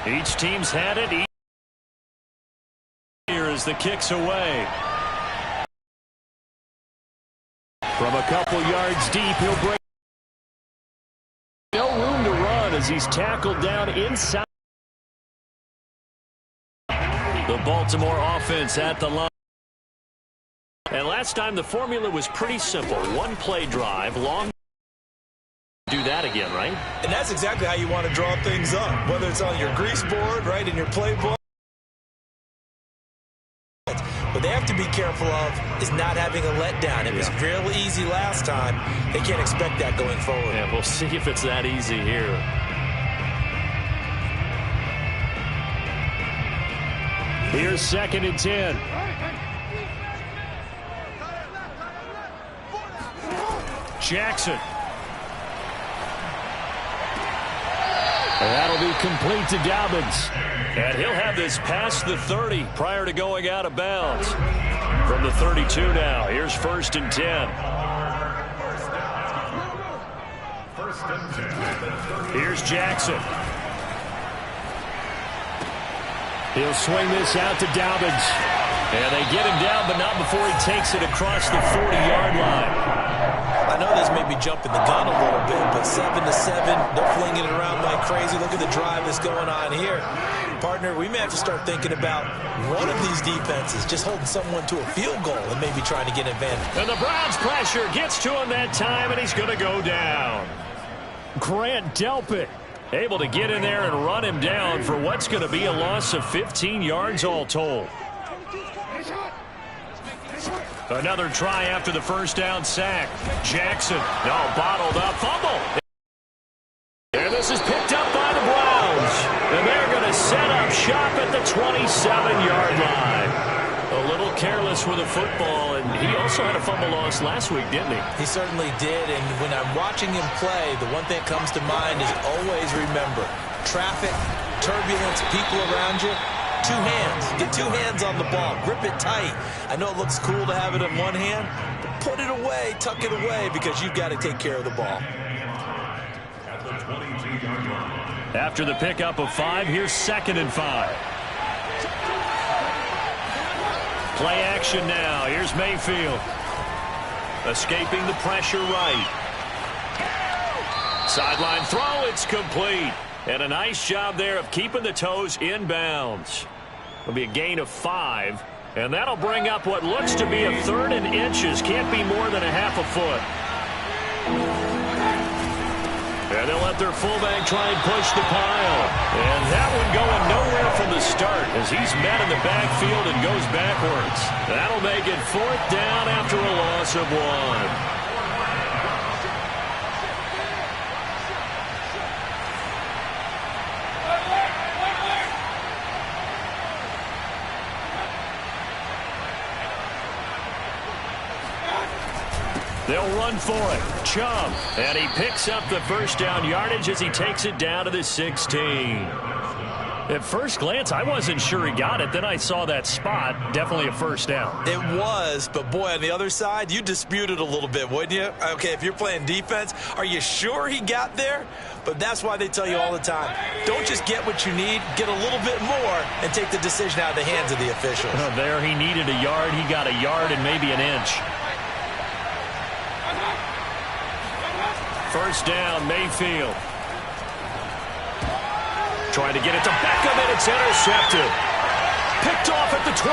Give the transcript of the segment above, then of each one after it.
Each team's had it. Here as the kick's away. From a couple yards deep, he'll break. No room to run as he's tackled down inside. The Baltimore offense at the line. And last time the formula was pretty simple. One play drive, long. Do that again, right? And that's exactly how you want to draw things up, whether it's on your grease board, right, in your playbook. What they have to be careful of is not having a letdown. It was fairly easy last time. They can't expect that going forward. Yeah, we'll see if it's that easy here. Here's 2nd and 10. Jackson. And that'll be complete to Dobbins. And he'll have this past the 30 prior to going out of bounds. From the 32 now, here's 1st and 10. Here's Jackson. He'll swing this out to Dobbins. And they get him down, but not before he takes it across the 40-yard line. I know this may be jumping the gun a little bit, but 7-7, they're flinging it around like crazy. Look at the drive that's going on here. Partner, we may have to start thinking about one of these defenses just holding someone to a field goal and maybe trying to get an advantage. And the Browns' pressure gets to him that time, and he's going to go down. Grant Delpit able to get in there and run him down for what's going to be a loss of 15 yards all told. Another try after the first down sack. Jackson, no, bottled up, fumble. And this is picked up by the Browns. And they're going to set up shop at the 27-yard line. A little careless with the football, and he also had a fumble loss last week, didn't he? He certainly did, and when I'm watching him play, the one thing that comes to mind is always remember, traffic, turbulence, people around you. 2 hands. Get 2 hands on the ball. Grip it tight. I know it looks cool to have it in one hand, but put it away, tuck it away, because you've got to take care of the ball. After the pickup of 5, here's 2nd and 5. Play action now. Here's Mayfield. Escaping the pressure right. Sideline throw. It's complete. And a nice job there of keeping the toes in bounds. It'll be a gain of 5. And that'll bring up what looks to be a 3rd and inches. Can't be more than a half a foot. And they'll let their fullback try and push the pile. And that one going nowhere from the start as he's met in the backfield and goes backwards. That'll make it 4th down after a loss of 1. They'll run for it. Chubb. And he picks up the first down yardage as he takes it down to the 16. At first glance, I wasn't sure he got it. Then I saw that spot. Definitely a first down. It was, but boy, on the other side, you dispute it a little bit, wouldn't you? Okay, if you're playing defense, are you sure he got there? But that's why they tell you all the time, don't just get what you need, get a little bit more, and take the decision out of the hands of the officials. There he needed a yard. He got a yard and maybe an inch. First down, Mayfield. Trying to get it to Beckham, and it's intercepted. Picked off at the 12.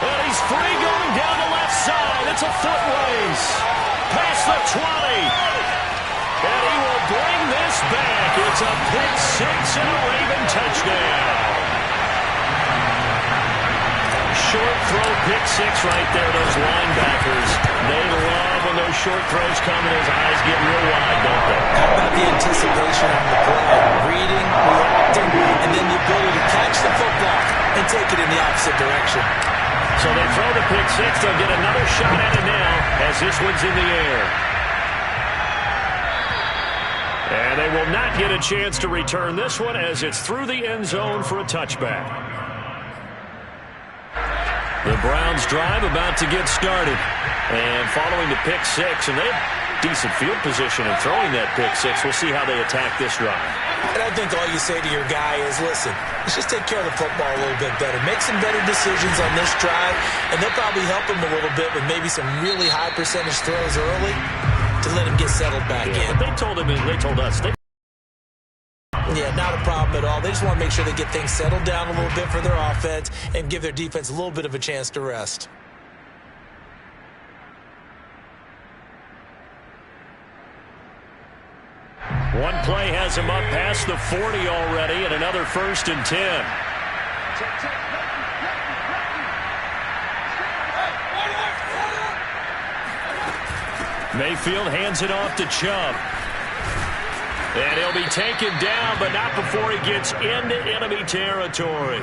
And he's free going down the left side. It's a foot race. Past the 20. And he will bring this back. It's a pick 6 and a Raven touchdown. Short throw, pick 6 right there. Those linebackers, they love when those short throws come and his eyes get real wide, don't they? How about the anticipation of the play? Reading, reacting, and then the ability to catch the football and take it in the opposite direction. So they throw the pick 6. They'll get another shot at it now as this one's in the air. And they will not get a chance to return this one as it's through the end zone for a touchback. The Browns drive about to get started. And following the pick 6, and decent field position in throwing that pick six. We'll see how they attack this drive. And I think all you say to your guy is, listen, let's just take care of the football a little bit better. Make some better decisions on this drive, and they'll probably help him a little bit with maybe some really high percentage throws early to let him get settled back in. But they told us. Yeah, not a problem at all. They just want to make sure they get things settled down a little bit for their offense and give their defense a little bit of a chance to rest. One play has him up past the 40 already, and another 1st and 10. Mayfield hands it off to Chubb. And he'll be taken down, but not before he gets into enemy territory.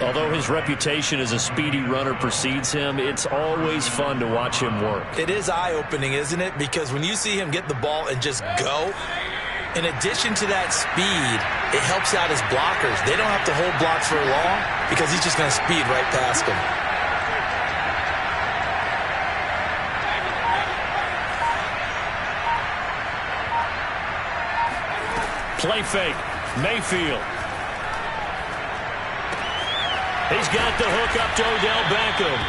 Although his reputation as a speedy runner precedes him, it's always fun to watch him work. It is eye-opening, isn't it? Because when you see him get the ball and just go, in addition to that speed, it helps out his blockers. They don't have to hold blocks for long because he's just going to speed right past them. Play fake. Mayfield. He's got the hook up to Odell Beckham.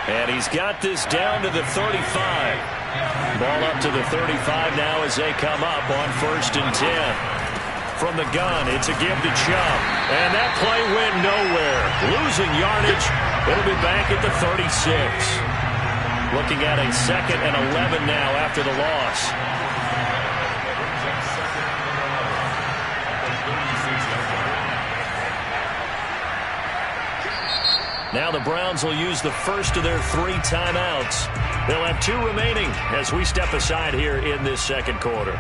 And he's got this down to the 35. Ball up to the 35 now as they come up on 1st and 10. From the gun, it's a give to Chubb. And that play went nowhere. Losing yardage. It'll be back at the 36. Looking at a 2nd and 11 now after the loss. Now the Browns will use the first of their 3 timeouts. They'll have 2 remaining as we step aside here in this second quarter.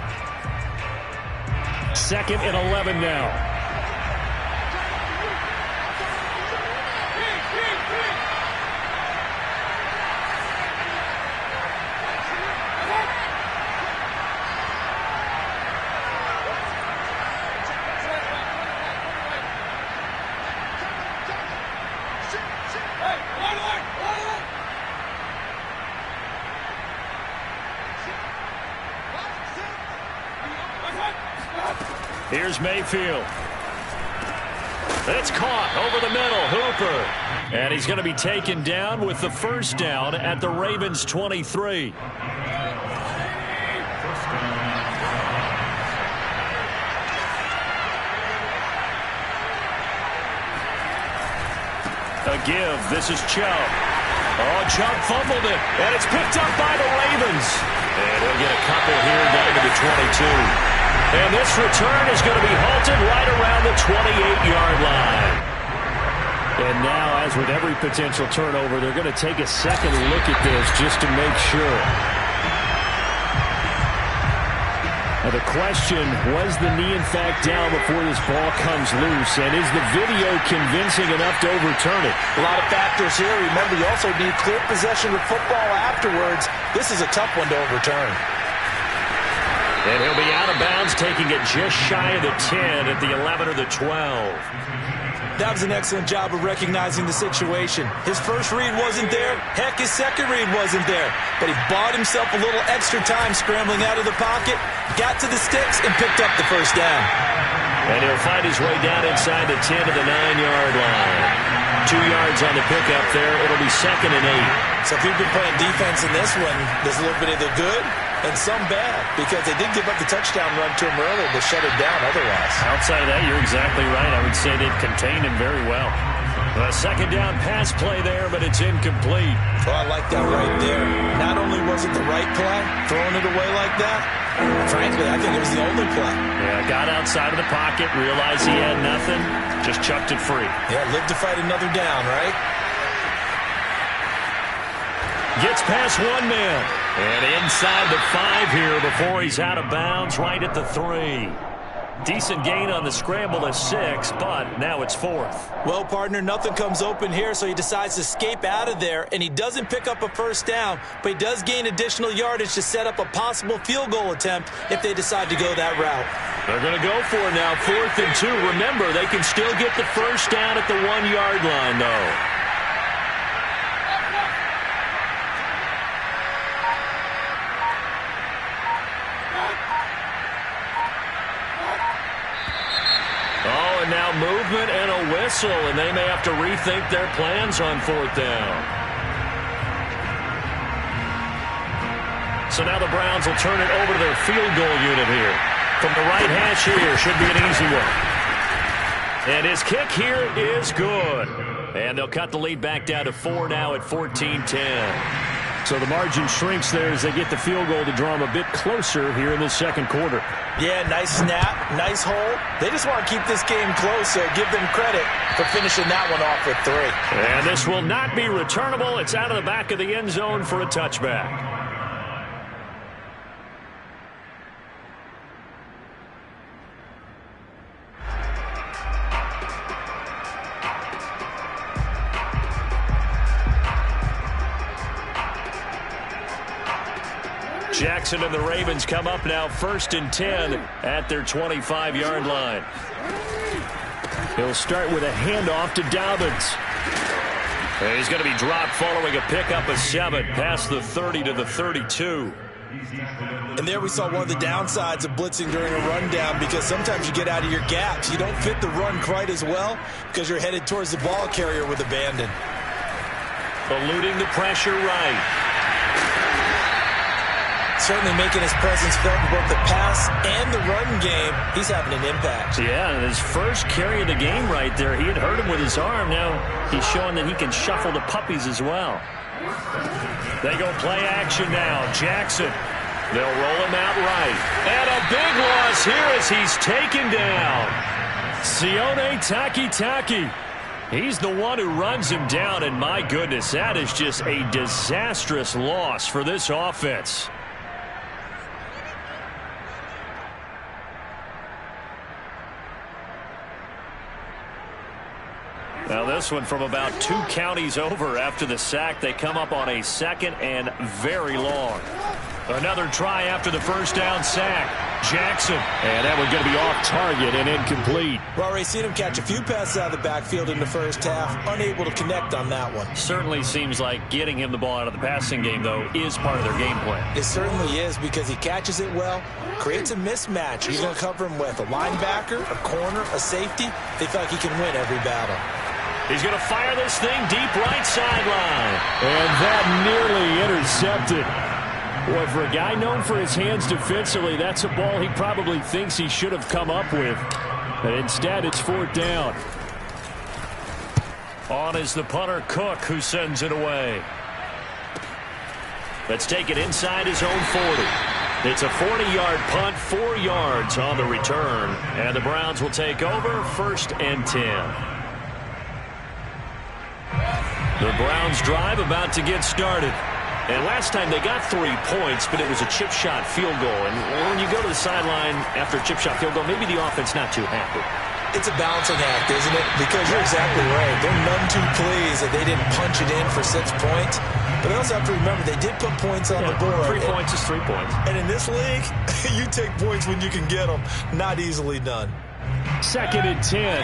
2nd and 11 now. Here's Mayfield. It's caught over the middle. Hooper. And he's going to be taken down with the 1st down at the Ravens' 23. A give. This is Chubb. Oh, Chubb fumbled it. And it's picked up by the Ravens. And he'll get a couple here down to the 22. And this return is going to be halted right around the 28-yard line. And now, as with every potential turnover, they're going to take a second look at this just to make sure. Now the question, was the knee in fact down before this ball comes loose? And is the video convincing enough to overturn it? A lot of factors here. Remember, you also need clear possession of football afterwards. This is a tough one to overturn. And he'll be out of bounds, taking it just shy of the 10 at the 11 or the 12. That was an excellent job of recognizing the situation. His first read wasn't there. Heck, his second read wasn't there. But he bought himself a little extra time scrambling out of the pocket, got to the sticks, and picked up the 1st down. And he'll find his way down inside the 10 to the 9-yard line. 2 yards on the pickup there. It'll be 2nd and 8. So if you've been playing defense in this one, there's a little bit of the good and some bad, because they did give up the touchdown run to him earlier, but shut it down otherwise. Outside of that, you're exactly right. I would say they've contained him very well. A 2nd down pass play there, but it's incomplete. Well, I like that right there. Not only was it the right play, throwing it away like that, frankly, I think it was the only play. Yeah, got outside of the pocket, realized he had nothing, just chucked it free. Yeah, live to fight another down, right? Gets past one man. And inside the 5 here before he's out of bounds, right at the 3. Decent gain on the scramble to 6, but now it's 4th. Well, partner, nothing comes open here, so he decides to escape out of there, and he doesn't pick up a 1st down, but he does gain additional yardage to set up a possible field goal attempt if they decide to go that route. They're going to go for it now, 4th and 2. Remember, they can still get the 1st down at the 1-yard line, though. movement and a whistle, and they may have to rethink their plans on fourth down. So now the Browns will turn it over to their field goal unit here. From the right hash here, should be an easy one. And his kick here is good. And they'll cut the lead back down to 4 now at 14-10. So the margin shrinks there as they get the field goal to draw them a bit closer here in the second quarter. Yeah, nice snap, nice hole. They just want to keep this game close, so give them credit for finishing that one off with 3. And this will not be returnable. It's out of the back of the end zone for a touchback. Jackson and the Ravens come up now 1st and 10 at their 25-yard line. He'll start with a handoff to Dobbins. And he's going to be dropped following a pickup of 7 past the 30 to the 32. And there we saw one of the downsides of blitzing during a rundown, because sometimes you get out of your gaps. You don't fit the run quite as well because you're headed towards the ball carrier with abandon. Eluding the pressure right. Certainly making his presence felt in both the pass and the run game. He's having an impact. Yeah, and his first carry of the game right there, he had hurt him with his arm. Now he's showing that he can shuffle the puppies as well. They go play action now. Jackson. They'll roll him out right. And a big loss here as he's taken down. Sione Takitaki. He's the one who runs him down, and my goodness, that is just a disastrous loss for this offense. Now this one from about 2 counties over after the sack. They come up on a 2nd and very long. Another try after the first down sack. Jackson. And that one's going to be off target and incomplete. Well, Ray, seen him catch a few passes out of the backfield in the first half. Unable to connect on that one. Certainly seems like getting him the ball out of the passing game, though, is part of their game plan. It certainly is, because he catches it well, creates a mismatch. He's going to cover him with a linebacker, a corner, a safety. They feel like he can win every battle. He's going to fire this thing deep right sideline. And that nearly intercepted. Boy, for a guy known for his hands defensively, that's a ball he probably thinks he should have come up with. But instead, it's 4th down. On is the punter, Cook, who sends it away. Let's take it inside his own 40. It's a 40-yard punt, 4 yards on the return. And the Browns will take over 1st and 10. The Browns drive about to get started. And last time they got 3 points, but it was a chip shot field goal. And when you go to the sideline after a chip shot field goal, maybe the offense not too happy. It's a balancing act, isn't it? Because you're exactly right. They're none too pleased that they didn't punch it in for 6 points. But they also have to remember they did put points on the board. 3 points is 3 points. And in this league, you take points when you can get them. Not easily done. 2nd and 10.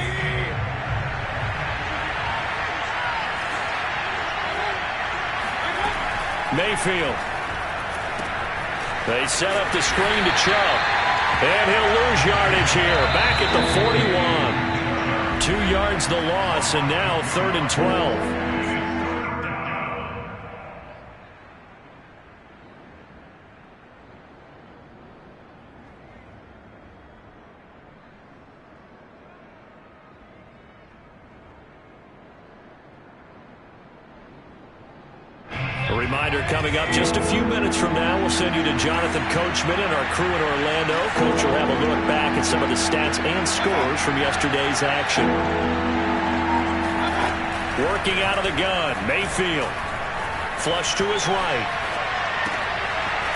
Mayfield. They set up the screen to Chubb. And he'll lose yardage here. Back at the 41. 2 yards the loss, and now 3rd and 12. A reminder coming up just a few minutes from now, we'll send you to Jonathan Coachman and our crew in Orlando. Coach will have a look back at some of the stats and scores from yesterday's action. Working out of the gun, Mayfield. Flush to his right.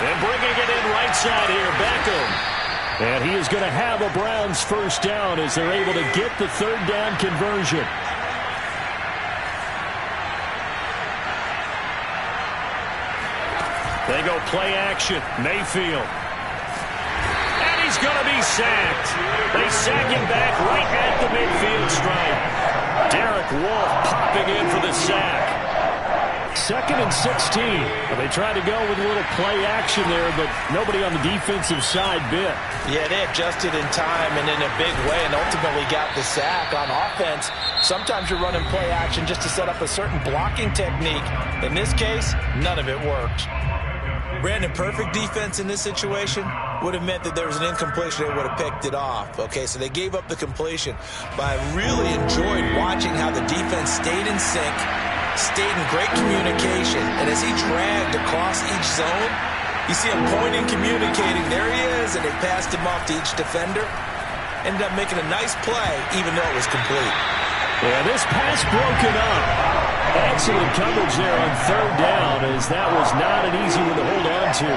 And bringing it in right side here, Beckham. And he is going to have a Browns 1st down as they're able to get the 3rd down conversion. They go play action. Mayfield. And he's going to be sacked. They sack him back right at the midfield stripe. Derek Wolfe popping in for the sack. 2nd and 16. Well, they tried to go with a little play action there, but nobody on the defensive side bit. Yeah, they adjusted in time and in a big way and ultimately got the sack. On offense, sometimes you're running play action just to set up a certain blocking technique. In this case, none of it worked. Brandon, perfect defense in this situation would have meant that there was an incompletion. They would have picked it off. Okay, so they gave up the completion. But I really enjoyed watching how the defense stayed in sync, stayed in great communication. And as he dragged across each zone, you see him pointing, communicating. There he is, and they passed him off to each defender. Ended up making a nice play, even though it was complete. Yeah, this pass broken up. Excellent coverage there on 3rd down, as that was not an easy one to hold on to.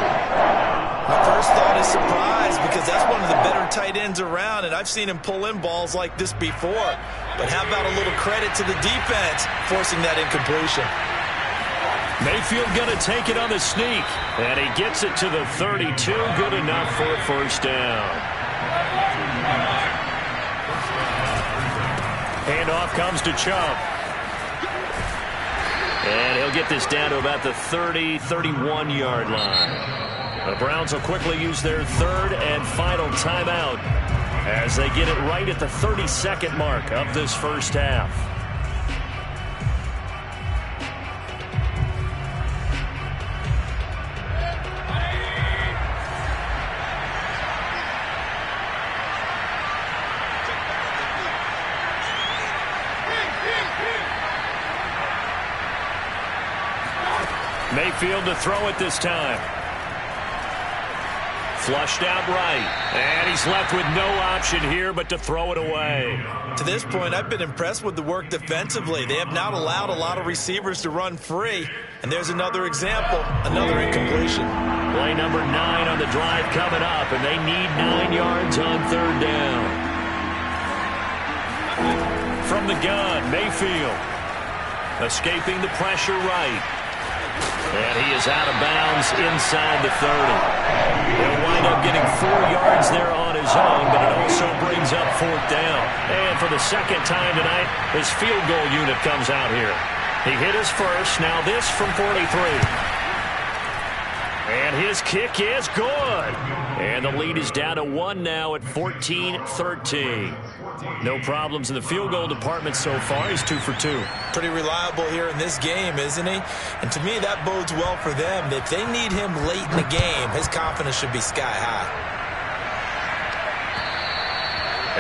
My first thought is surprise, because that's one of the better tight ends around, and I've seen him pull in balls like this before. But how about a little credit to the defense forcing that incompletion? Mayfield going to take it on the sneak, and he gets it to the 32. Good enough for a 1st down. Handoff comes to Chubb. And he'll get this down to about the 30, 31-yard line. The Browns will quickly use their 3rd and final timeout as they get it right at the 32nd mark of this 1st half. Mayfield to throw it this time. Flushed out right. And he's left with no option here but to throw it away. To this point, I've been impressed with the work defensively. They have not allowed a lot of receivers to run free. And there's another example, another incompletion. Play number 9 on the drive coming up, and they need 9 yards on 3rd down. From the gun, Mayfield. Escaping the pressure right. And he is out of bounds inside the 30. He'll wind up getting 4 yards there on his own, but it also brings up 4th down. And for the 2nd time tonight, his field goal unit comes out here. He hit his first, now this from 43. And his kick is good. And the lead is down to 1 now at 14-13. No problems in the field goal department so far. He's 2 for 2. Pretty reliable here in this game, isn't he? And to me, that bodes well for them. If they need him late in the game, his confidence should be sky high.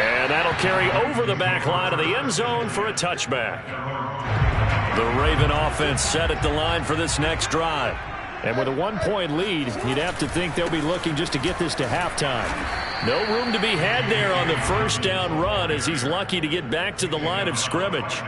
And that'll carry over the back line of the end zone for a touchback. The Raven offense set at the line for this next drive. And with a 1-point lead, you'd have to think they'll be looking just to get this to halftime. No room to be had there on the 1st down run, as he's lucky to get back to the line of scrimmage.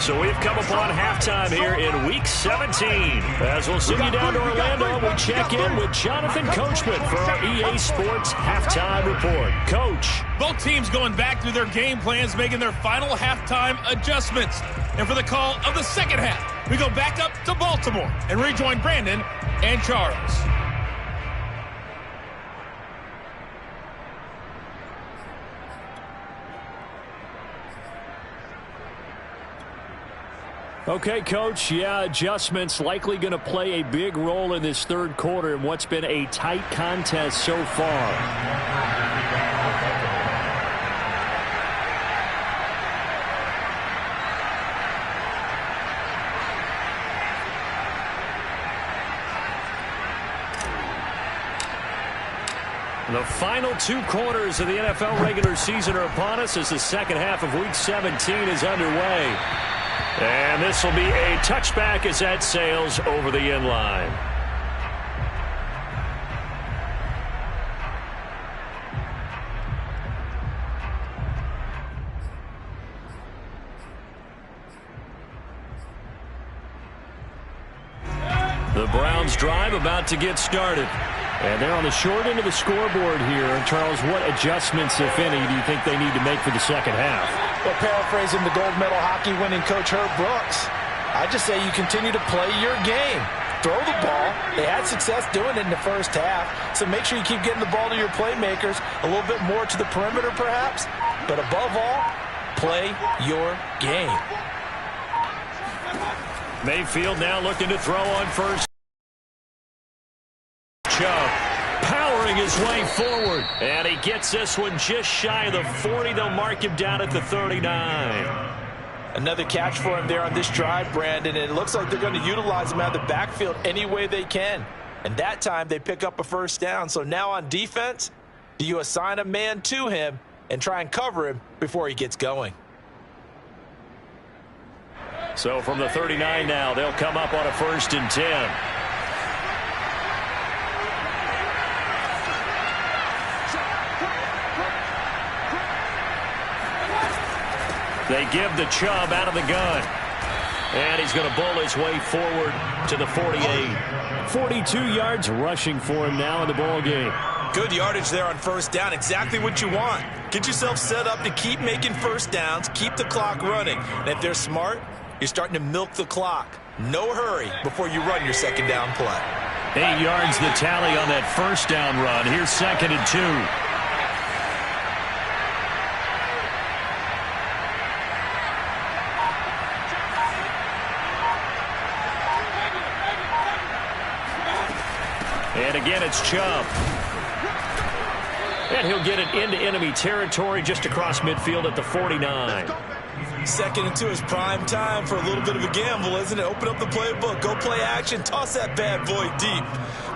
So we've come upon halftime here in Week 17. As we'll send you down to Orlando, we check in with Jonathan Coachman for our EA Sports Halftime Report. Coach. Both teams going back through their game plans, making their final halftime adjustments. And for the call of the 2nd half, we go back up to Baltimore and rejoin Brandon and Charles. Okay, Coach, yeah, adjustments likely going to play a big role in this 3rd quarter in what's been a tight contest so far. The final 2 quarters of the NFL regular season are upon us as the 2nd half of Week 17 is underway. And this will be a touchback as that sails over the end line. The Browns drive about to get started. And they're on the short end of the scoreboard here. Charles, what adjustments, if any, do you think they need to make for the 2nd half? Well, paraphrasing the gold medal hockey winning coach Herb Brooks, I just say you continue to play your game. Throw the ball. They had success doing it in the 1st half, so make sure you keep getting the ball to your playmakers, a little bit more to the perimeter perhaps, but above all, Play your game. Mayfield now looking to throw on first. Chubb powering his way forward. And he gets this one just shy of the 40. They'll mark him down at the 39. Another catch for him there on this drive, Brandon. And it looks like they're going to utilize him out of the backfield any way they can. And that time they pick up a first down. So now on defense, do you assign a man to him and try and cover him before he gets going? So from the 39 now, they'll come up on a 1st and 10. They give the Chubb out of the gun. And he's going to bull his way forward to the 48. 42 yards rushing for him now in the ball game. Good yardage there on first down. Exactly what you want. Get yourself set up to keep making first downs, keep the clock running. And if they're smart, you're starting to milk the clock. No hurry before you run your second down play. 8 yards the tally on that first down run. Here's 2nd and 2. And again, it's Chubb. And he'll get it into enemy territory just across midfield at the 49. 2nd and 2 is prime time for a little bit of a gamble, isn't it? Open up the playbook, go play action, toss that bad boy deep.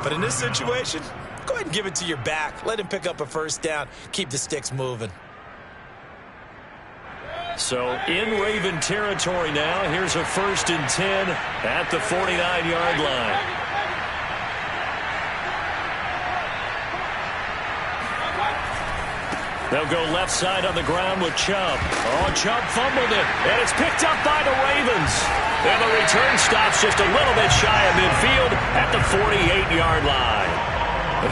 But in this situation, go ahead and give it to your back. Let him pick up a first down. Keep the sticks moving. So in Raven territory now, here's a 1st and 10 at the 49-yard line. They'll go left side on the ground with Chubb. Oh, Chubb fumbled it, and it's picked up by the Ravens. And the return stops just a little bit shy of midfield at the 48-yard line.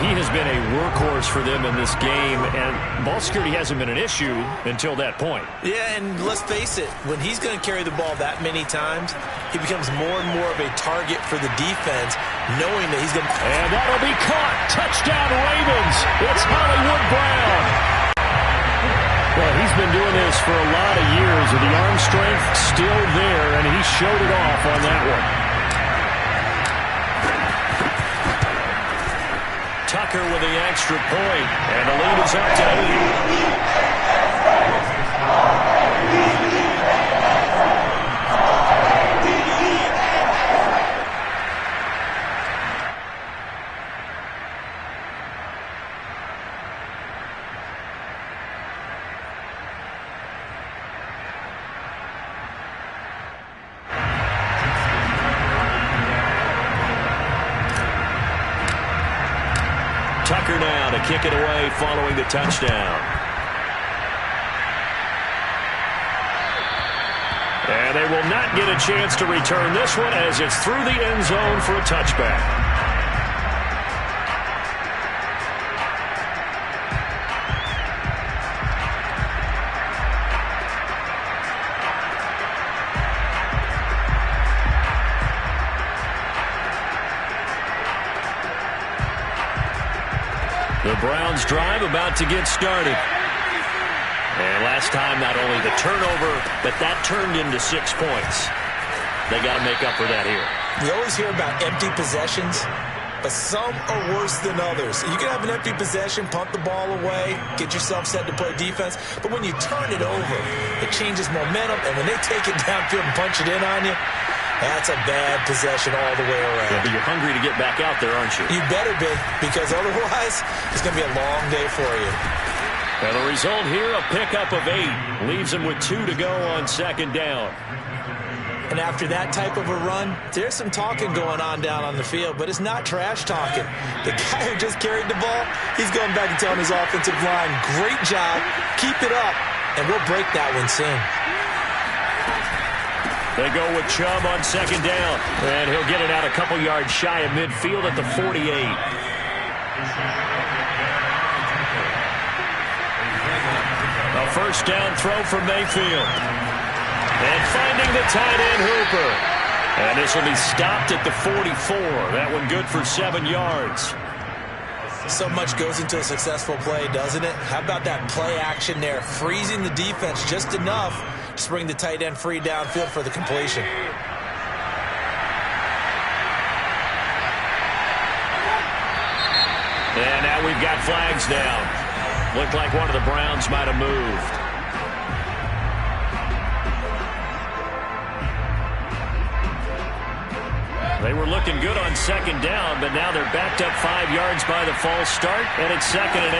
He has been a workhorse for them in this game, and ball security hasn't been an issue until that point. Yeah, and let's face it, when he's going to carry the ball that many times, he becomes more and more of a target for the defense, knowing that he's going to... And that'll be caught. Touchdown, Ravens. It's Hollywood Brown. Well, he's been doing this for a lot of years, and the arm strength still there, and he showed it off on that one. Tucker with the extra point, and the lead is up to 8. Tucker now to kick it away following the touchdown. And they will not get a chance to return this one as it's through the end zone for a touchback. The Browns drive about to get started. And last time, not only the turnover, but that turned into 6 points. They got to make up for that here. You always hear about empty possessions, but some are worse than others. You can have an empty possession, punt the ball away, get yourself set to play defense, but when you turn it over, it changes momentum, and when they take it downfield and punch it in on you, that's a bad possession all the way around. Yeah, but you're hungry to get back out there, aren't you? You better be, because otherwise it's going to be a long day for you. And the result here, a pickup of 8. Leaves them with 2 to go on 2nd down. And after that type of a run, there's some talking going on down on the field, but it's not trash talking. The guy who just carried the ball, he's going back and telling his offensive line, great job, keep it up, and we'll break that one soon. They go with Chubb on 2nd down, and he'll get it out a couple yards shy of midfield at the 48. A 1st down throw from Mayfield. And finding the tight end Hooper. And this will be stopped at the 44. That one good for 7 yards. So much goes into a successful play, doesn't it? How about that play action there, freezing the defense just enough to bring the tight end free downfield for the completion. And now we've got flags down. Looked like one of the Browns might have moved. They were looking good on second down, but now they're backed up 5 yards by the false start, and it's 2nd and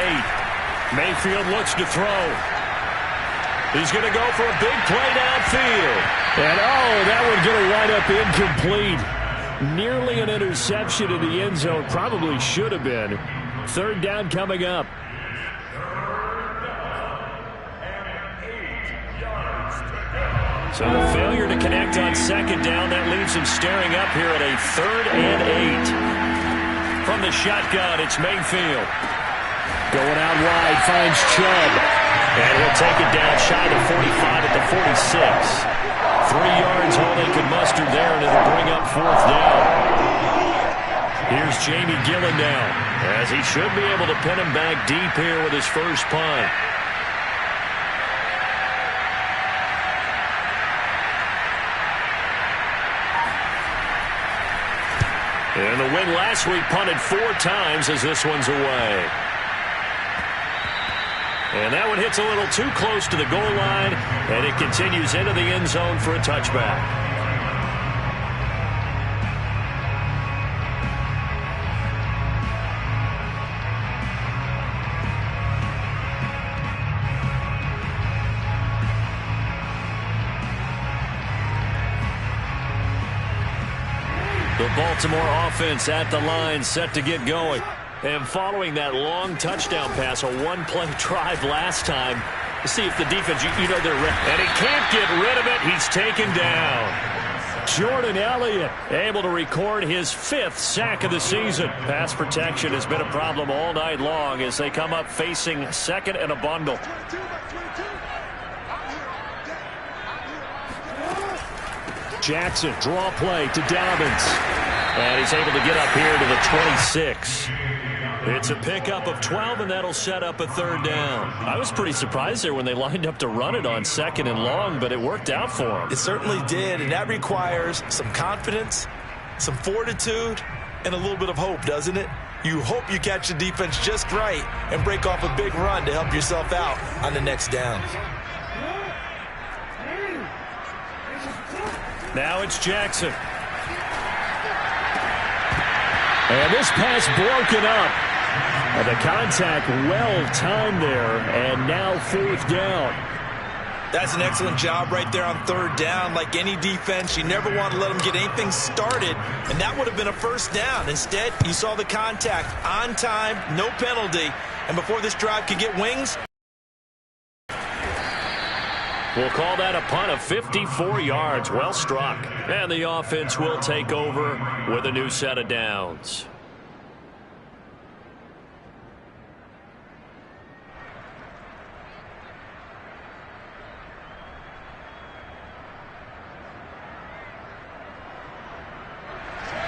8. Mayfield looks to throw. He's going to go for a big play downfield. And, that one's going to wind up incomplete. Nearly an interception in the end zone. Probably should have been. 3rd down coming up. So the failure to connect on second down, that leaves him staring up here at a 3rd and 8. From the shotgun, it's Mayfield. Going out wide, finds Chubb. And he'll take it down shy of 45 at the 46. 3 yards all they could muster there, and it'll bring up 4th down. Here's Jamie Gillen now, as he should be able to pin him back deep here with his first punt. And the win last week punted 4 times as this one's away. And that one hits a little too close to the goal line, and it continues into the end zone for a touchback. The Baltimore offense at the line, set to get going. And following that long touchdown pass, a one-play drive last time, to see if the defense, you know they're ready. And he can't get rid of it. He's taken down. Jordan Elliott able to record his 5th sack of the season. Pass protection has been a problem all night long as they come up facing 2nd and a bundle. Jackson, draw play to Dobbins. And he's able to get up here to the 26. It's a pickup of 12, and that'll set up a 3rd down. I was pretty surprised there when they lined up to run it on 2nd and long, but it worked out for them. It certainly did, and that requires some confidence, some fortitude, and a little bit of hope, doesn't it? You hope you catch the defense just right and break off a big run to help yourself out on the next down. Now it's Jackson. And this pass broken up. And the contact well-timed there, and now 4th down. That's an excellent job right there on 3rd down. Like any defense, you never want to let them get anything started, and that would have been a 1st down. Instead, you saw the contact on time, no penalty, and before this drive could get wings, we'll call that a punt of 54 yards. Well struck. And the offense will take over with a new set of downs.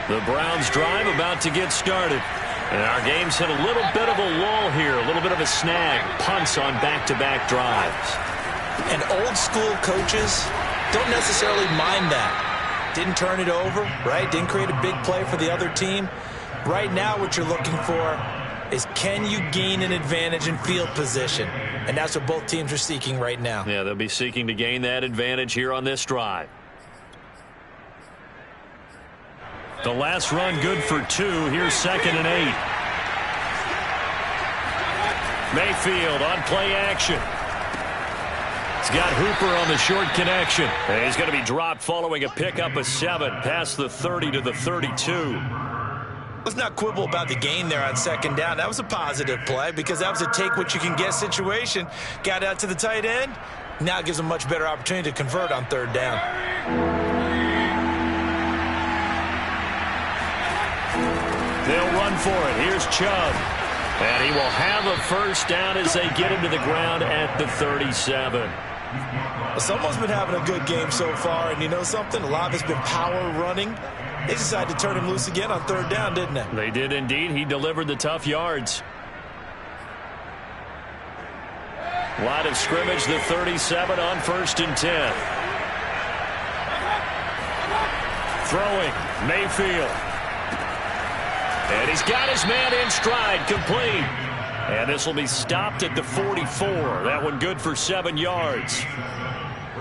The Browns drive about to get started. And our game's hit a little bit of a lull here, a little bit of a snag. Punts on back-to-back drives. And old-school coaches don't necessarily mind that. Didn't turn it over, right? Didn't create a big play for the other team. Right now what you're looking for is, can you gain an advantage in field position? And that's what both teams are seeking right now. Yeah, they'll be seeking to gain that advantage here on this drive. The last run good for 2. Here's 2nd and 8. Mayfield on play action. He's got Hooper on the short connection. And he's going to be dropped following a pickup of 7 past the 30 to the 32. Let's not quibble about the gain there on 2nd down. That was a positive play because that was a take-what-you-can-get situation. Got out to the tight end. Now it gives them a much better opportunity to convert on 3rd down. They'll run for it. Here's Chubb. And he will have a 1st down as they get him to the ground at the 37. Well, someone's been having a good game so far, and you know something? A lot of it's been power running. They decided to turn him loose again on 3rd down, didn't they? They did indeed. He delivered the tough yards. Line of scrimmage, the 37 on 1st and 10. Throwing, Mayfield. And he's got his man in stride, complete. And this will be stopped at the 44. That one good for 7 yards.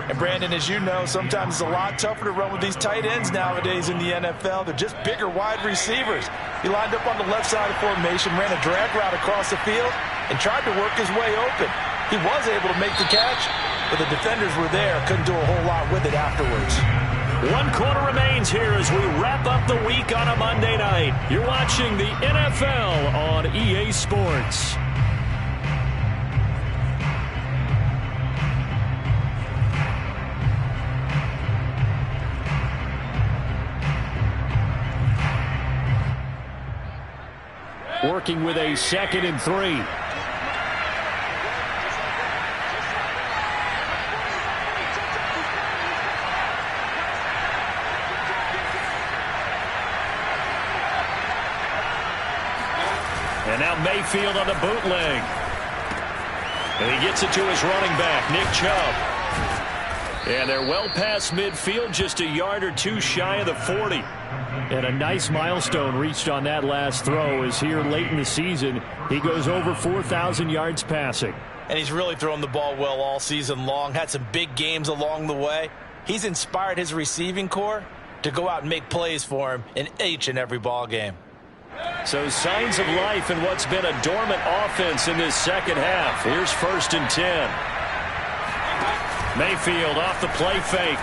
And Brandon, as you know, sometimes it's a lot tougher to run with these tight ends nowadays in the NFL. They're just bigger wide receivers. He lined up on the left side of formation, ran a drag route across the field, and tried to work his way open. He was able to make the catch, but the defenders were there. Couldn't do a whole lot with it afterwards. 1 quarter remains here as we wrap up the week on a Monday night. You're watching the NFL on EA Sports. Working with a 2nd and 3. And now Mayfield on the bootleg. And he gets it to his running back, Nick Chubb. And they're well past midfield, just a yard or 2 shy of the 40. And a nice milestone reached on that last throw as here late in the season, he goes over 4,000 yards passing. And he's really thrown the ball well all season long, had some big games along the way. He's inspired his receiving corps to go out and make plays for him in each and every ball game. So signs of life in what's been a dormant offense in this second half. Here's 1st and 10. Mayfield off the play fake.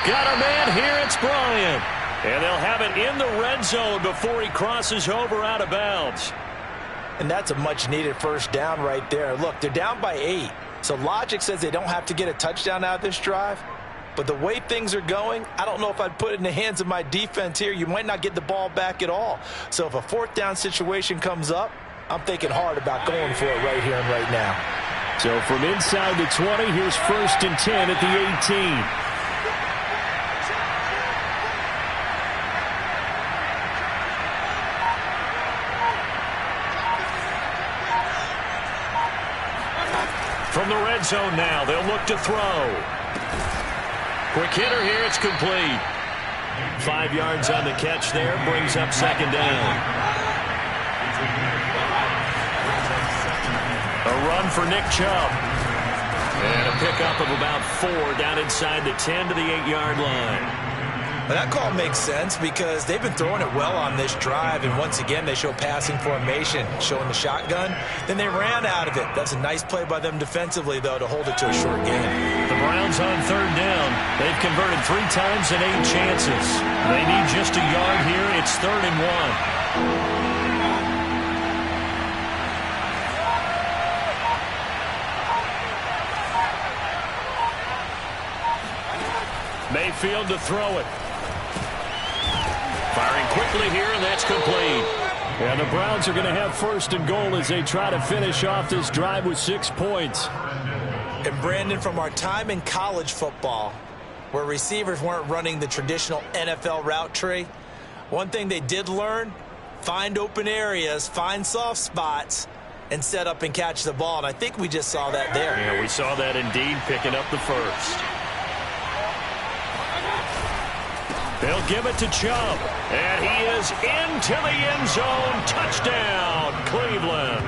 Got a man here, it's Bryant. And they'll have it in the red zone before he crosses over out of bounds. And that's a much-needed 1st down right there. Look, they're down by 8. So logic says they don't have to get a touchdown out of this drive. But the way things are going, I don't know if I'd put it in the hands of my defense here. You might not get the ball back at all. So if a 4th down situation comes up, I'm thinking hard about going for it right here and right now. So from inside the 20, here's 1st and 10 at the 18. From the red zone now, they'll look to throw. Quick hitter here, it's complete. 5 yards on the catch there, brings up 2nd down. A run for Nick Chubb. And a pickup of about 4 down inside the 10 to the 8-yard line. Well, that call makes sense because they've been throwing it well on this drive, and once again they show passing formation, showing the shotgun. Then they ran out of it. That's a nice play by them defensively, though, to hold it to a short game. The Browns on 3rd down. They've converted 3 times and 8 chances. They need just a yard here. It's 3rd and 1. Mayfield to throw it. Firing quickly here, and that's complete. And the Browns are going to have 1st and goal as they try to finish off this drive with 6 points. And Brandon, from our time in college football, where receivers weren't running the traditional NFL route tree, one thing they did learn, find open areas, find soft spots, and set up and catch the ball. And I think we just saw that there. Yeah, we saw that indeed, picking up the 1st. They'll give it to Chubb. And he is into the end zone. Touchdown, Cleveland.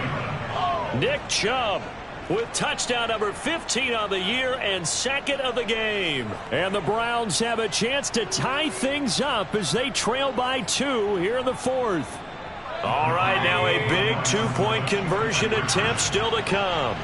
Nick Chubb with touchdown number 15 on the year and 2nd of the game. And the Browns have a chance to tie things up as they trail by 2 here in the 4th. All right, now a big 2-point conversion attempt still to come.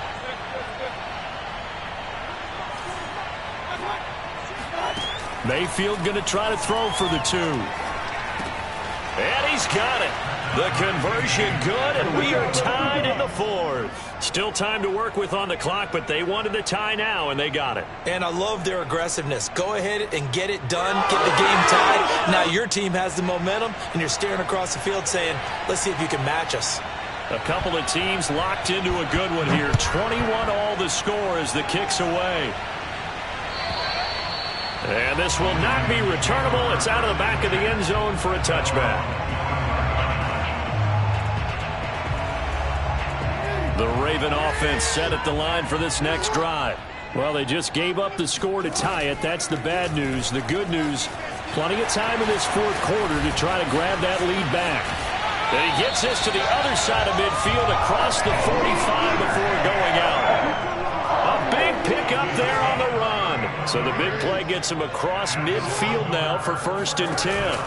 Mayfield going to try to throw for the 2. And he's got it. The conversion good, and we are tied in the 4th. Still time to work with on the clock, but they wanted the tie now, and they got it. And I love their aggressiveness. Go ahead and get it done. Get the game tied. Now your team has the momentum, and you're staring across the field saying, let's see if you can match us. A couple of teams locked into a good one here. 21 all the score as the kick's away. And this will not be returnable. It's out of the back of the end zone for a touchback. The Raven offense set at the line for this next drive. Well, they just gave up the score to tie it. That's the bad news. The good news, plenty of time in this fourth quarter to try to grab that lead back. And he gets this to the other side of midfield across the 45 before going out. A big pickup there on the run. So the big play gets him across midfield now for 1st and 10.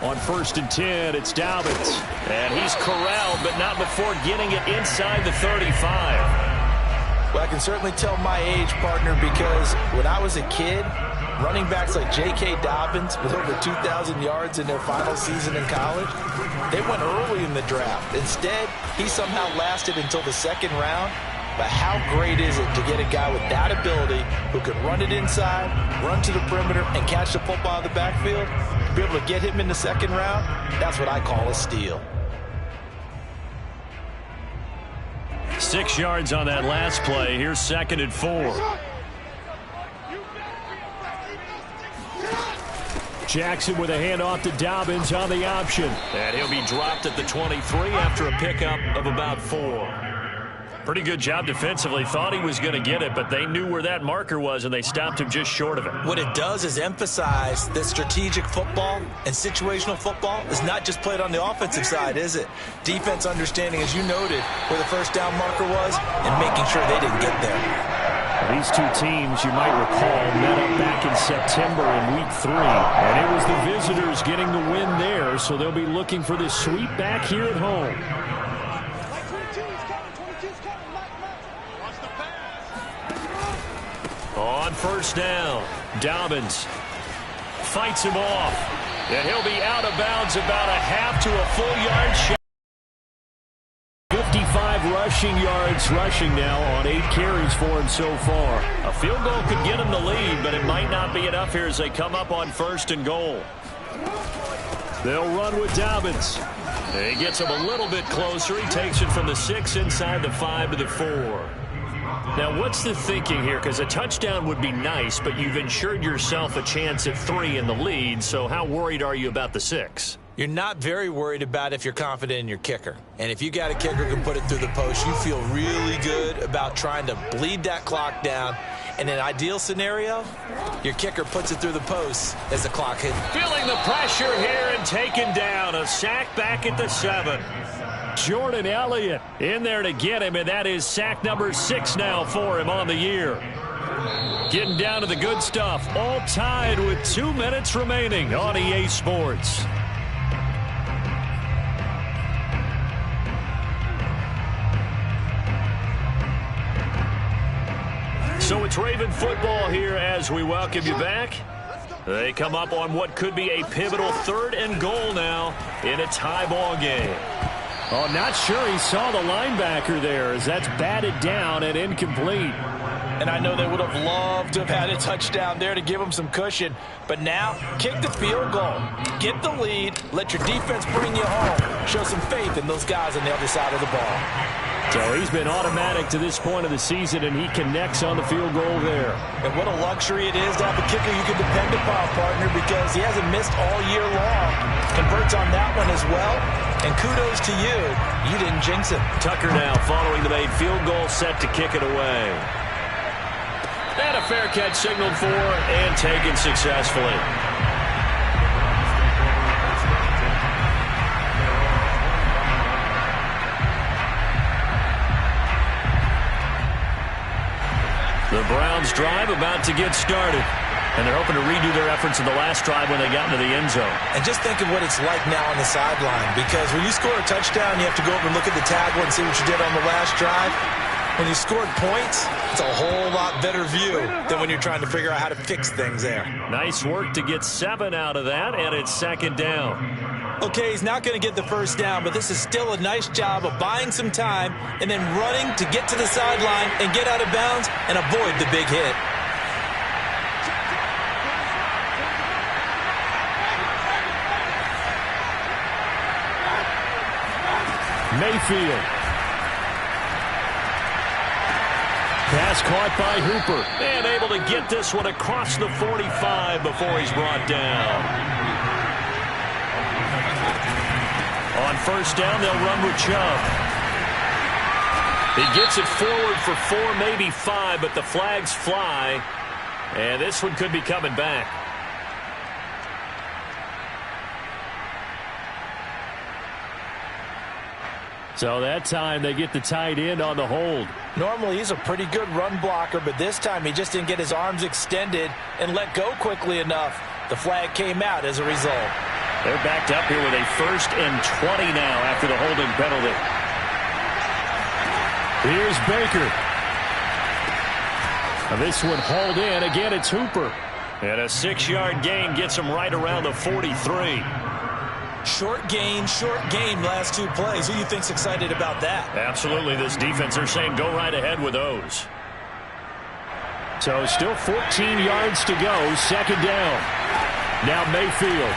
On 1st and 10, it's Dobbins. And he's corralled, but not before getting it inside the 35. Well, I can certainly tell my age, partner, because when I was a kid, running backs like J.K. Dobbins with over 2,000 yards in their final season in college, they went early in the draft. Instead, he somehow lasted until the 2nd round. But how great is it to get a guy with that ability who can run it inside, run to the perimeter, and catch the football in the backfield? To be able to get him in the 2nd round, that's what I call a steal. 6 yards on that last play. Here's 2nd and 4. Jackson with a handoff to Dobbins on the option. And he'll be dropped at the 23 after a pickup of about 4. Pretty good job defensively. Thought he was going to get it, but they knew where that marker was, and they stopped him just short of it. What it does is emphasize that strategic football and situational football is not just played on the offensive side, is it? Defense understanding, as you noted, where the 1st down marker was and making sure they didn't get there. These two teams, you might recall, met up back in September in Week 3, and it was the visitors getting the win there, so they'll be looking for this sweep back here at home. On 1st down, Dobbins fights him off, and he'll be out of bounds about a half to a full yard shot. 55 rushing yards rushing now on 8 carries for him so far. A field goal could get him the lead, but it might not be enough here as they come up on 1st and goal. They'll run with Dobbins. He gets him a little bit closer. He takes it from the 6 inside the 5 to the 4. Now, what's the thinking here? Because a touchdown would be nice, but you've ensured yourself a chance at 3 in the lead, so how worried are you about the 6? You're not very worried about if you're confident in your kicker. And if you got a kicker who can put it through the post, you feel really good about trying to bleed that clock down. In an ideal scenario, your kicker puts it through the post as the clock hits. Feeling the pressure here and taken down. A sack back at the 7. Jordan Elliott in there to get him, and that is sack number 6 now for him on the year. Getting down to the good stuff, all tied with 2 minutes remaining on EA Sports. So it's Raven football here as we welcome you back. They come up on what could be a pivotal 3rd and goal now in a tie ball game. Oh, not sure he saw the linebacker there as that's batted down and incomplete. And I know they would have loved to have had a touchdown there to give them some cushion. But now, kick the field goal. Get the lead. Let your defense bring you home. Show some faith in those guys on the other side of the ball. So he's been automatic to this point of the season, and he connects on the field goal there. And what a luxury it is to have a kicker you can depend upon, partner, because he hasn't missed all year long. Converts on that one as well. And kudos to you. You didn't jinx it. Tucker now following the made field goal, set to kick it away. And a fair catch signaled for and taken successfully. The Browns drive about to get started. And they're hoping to redo their efforts in the last drive when they got into the end zone. And just think of what it's like now on the sideline. Because when you score a touchdown, you have to go over and look at the table and see what you did on the last drive. When you scored points, it's a whole lot better view than when you're trying to figure out how to fix things there. Nice work to get 7 out of that, and it's 2nd down. Okay, he's not going to get the 1st down, but this is still a nice job of buying some time and then running to get to the sideline and get out of bounds and avoid the big hit. Mayfield. Pass caught by Hooper. And able to get this one across the 45 before he's brought down. On first down, they'll run with Chubb. He gets it forward for 4, maybe 5, but the flags fly. And this one could be coming back. So that time they get the tight end on the hold. Normally he's a pretty good run blocker, but this time he just didn't get his arms extended and let go quickly enough. The flag came out as a result. They're backed up here with a 1st and 20 now after the holding penalty. Here's Baker. Now this one hauled in. Again, it's Hooper. And a 6-yard gain gets him right around the 43. Short gain, last 2 plays. Who do you think's excited about that? Absolutely. This defense, they're saying go right ahead with those. So still 14 yards to go. 2nd down. Now Mayfield.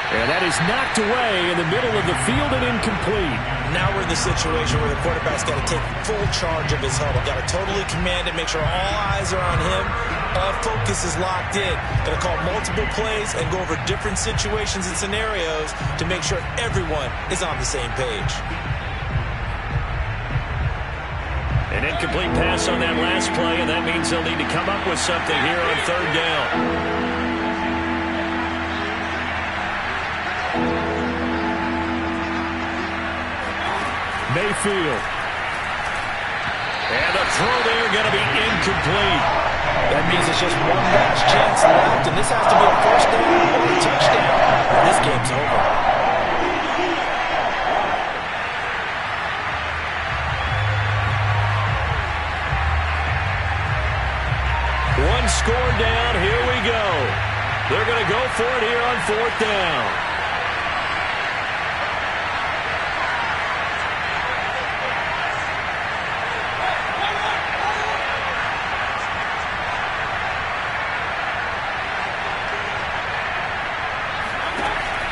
And that is knocked away in the middle of the field and incomplete. Now we're in the situation where the quarterback's got to take full charge of his huddle. Got to totally command it, make sure all eyes are on him. All focus is locked in. Got to call multiple plays and go over different situations and scenarios to make sure everyone is on the same page. An incomplete pass on that last play, and that means they'll need to come up with something here on 3rd down. Mayfield. And the throw there going to be incomplete. That means it's just one last chance left, and this has to be a 1st down or a touchdown. This game's over. One score down. Here we go. They're going to go for it here on 4th down.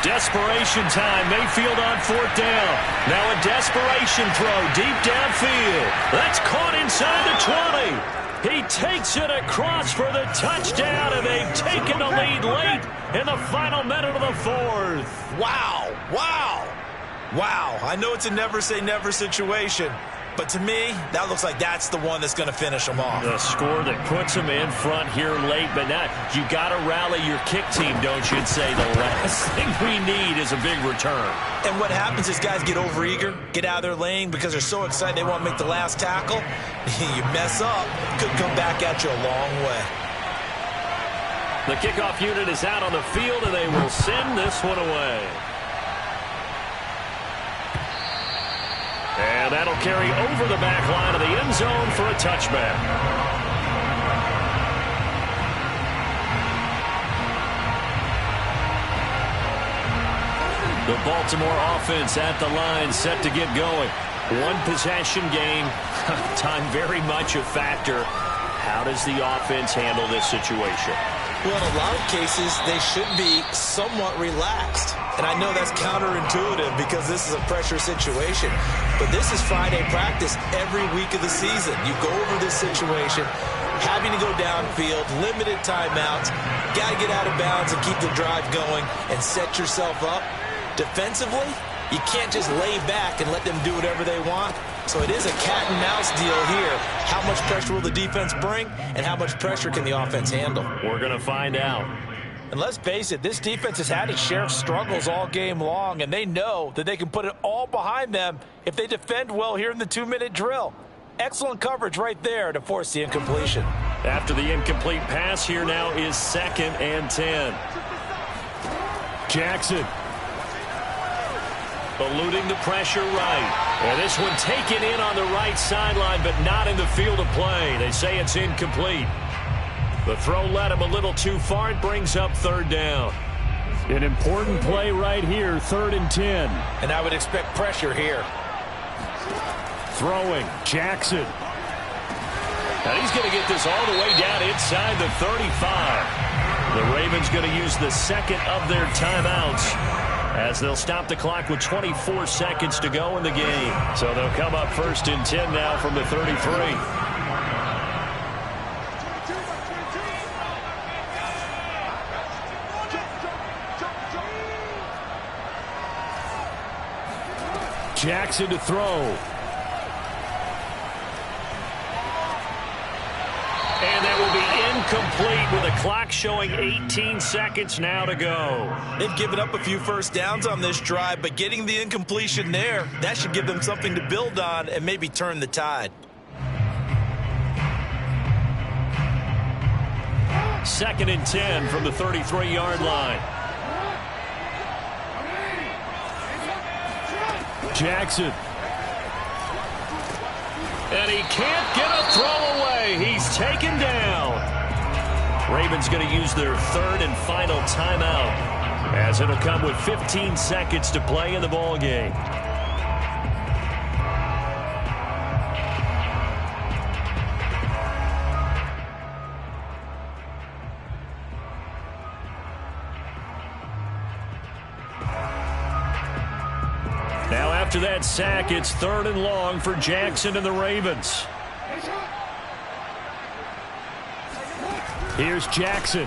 Desperation time. Mayfield on 4th down. Now a desperation throw deep downfield. That's caught inside the 20. He takes it across for the touchdown, and they've taken the lead late in the final minute of the 4th. Wow. I know it's a never say never situation, but to me, that looks like that's the one that's going to finish them off. The score that puts them in front here late, but now you got to rally your kick team, don't you, and say the last thing we need is a big return. And what happens is guys get overeager, get out of their lane because they're so excited they want to make the last tackle. You mess up, could come back at you a long way. The kickoff unit is out on the field, and they will send this one away. And that'll carry over the back line of the end zone for a touchback. The Baltimore offense at the line, set to get going. 1 possession game. Time very much a factor. How does the offense handle this situation? Well, in a lot of cases, they should be somewhat relaxed. And I know that's counterintuitive because this is a pressure situation. But this is Friday practice every week of the season. You go over this situation, having to go downfield, limited timeouts, got to get out of bounds and keep the drive going and set yourself up. Defensively, you can't just lay back and let them do whatever they want. So it is a cat and mouse deal here. How much pressure will the defense bring, and how much pressure can the offense handle? We're going to find out. And let's face it, this defense has had its share of struggles all game long, and they know that they can put it all behind them if they defend well here in the 2-minute drill. Excellent coverage right there to force the incompletion. After the incomplete pass, here now is 2nd and 10. Jackson. Eluding the pressure right. And this one taken in on the right sideline, but not in the field of play. They say it's incomplete. The throw led him a little too far. It brings up 3rd down. An important play right here, 3rd and 10. And I would expect pressure here. Throwing, Jackson. Now he's going to get this all the way down inside the 35. The Ravens going to use the 2nd of their timeouts as they'll stop the clock with 24 seconds to go in the game. So they'll come up 1st and 10 now from the 33. Jackson to throw. And that will be incomplete with a clock showing 18 seconds now to go. They've given up a few first downs on this drive, but getting the incompletion there, that should give them something to build on and maybe turn the tide. 2nd and 10 from the 33-yard line. Jackson. And he can't get a throw away. He's taken down. Ravens going to use their 3rd and final timeout, as it'll come with 15 seconds to play in the ball game. Now after that sack, it's 3rd and long for Jackson and the Ravens. Here's Jackson.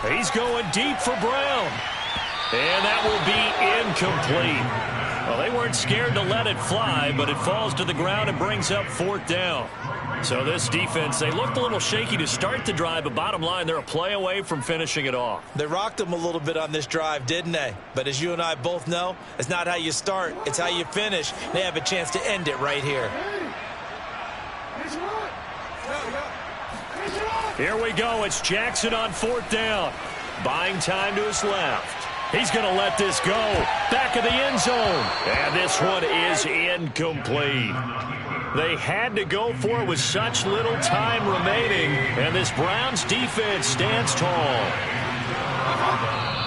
He's going deep for Brown. And that will be incomplete. Well, they weren't scared to let it fly, but it falls to the ground and brings up 4th down. So this defense, they looked a little shaky to start the drive, but bottom line, they're a play away from finishing it off. They rocked them a little bit on this drive, didn't they? But as you and I both know, it's not how you start, it's how you finish. They have a chance to end it right here. Here we go. It's Jackson on 4th down. Buying time to his left. He's going to let this go. Back of the end zone. And this one is incomplete. They had to go for it with such little time remaining. And this Browns defense stands tall.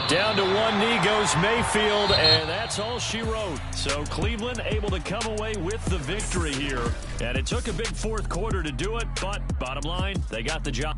Down to one knee goes Mayfield, and that's all she wrote. So Cleveland able to come away with the victory here. And it took a big 4th quarter to do it, but bottom line, they got the job.